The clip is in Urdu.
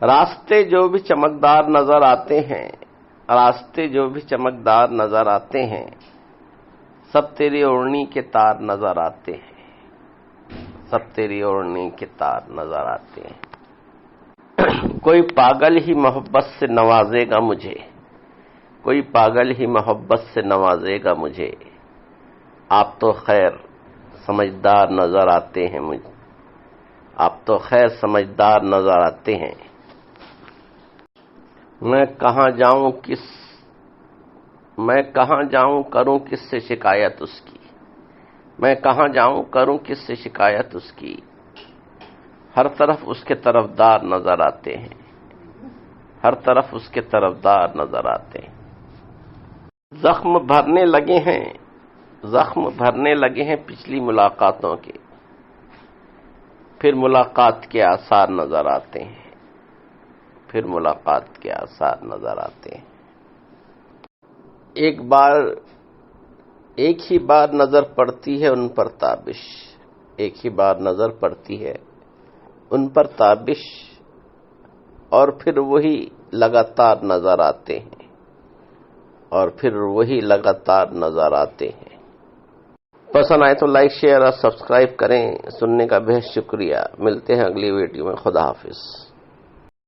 راستے جو بھی چمکدار نظر آتے ہیں، راستے جو بھی چمکدار نظر آتے ہیں، سب تیری اوڑھنی کے تار نظر آتے ہیں، سب تیری اوڑھنی کے تار نظر آتے ہیں۔ کوئی پاگل ہی محبت سے نوازے گا مجھے، کوئی پاگل ہی محبت سے نوازے گا مجھے، آپ تو خیر سمجھدار نظر آتے ہیں مجھے، آپ تو خیر سمجھدار نظر آتے ہیں۔ میں کہاں جاؤں کروں کس سے شکایت اس کی، میں کہاں جاؤں کروں کس سے شکایت اس کی، ہر طرف اس کے طرفدار نظر آتے ہیں، ہر طرف اس کے طرفدار نظر آتے ہیں۔ زخم بھرنے لگے ہیں پچھلی ملاقاتوں کے، پھر ملاقات کے آثار نظر آتے ہیں، پھر ملاقات کے آثار نظر آتے ہیں۔ ایک ہی بار نظر پڑتی ہے ان پر تابش، ایک ہی بار نظر پڑتی ہے ان پر تابش، اور پھر وہی لگاتار نظر آتے ہیں، اور پھر وہی لگاتار نظر آتے ہیں۔ پسند آئے تو لائک شیئر اور سبسکرائب کریں۔ سننے کا بہت شکریہ۔ ملتے ہیں اگلی ویڈیو میں۔ خدا حافظ۔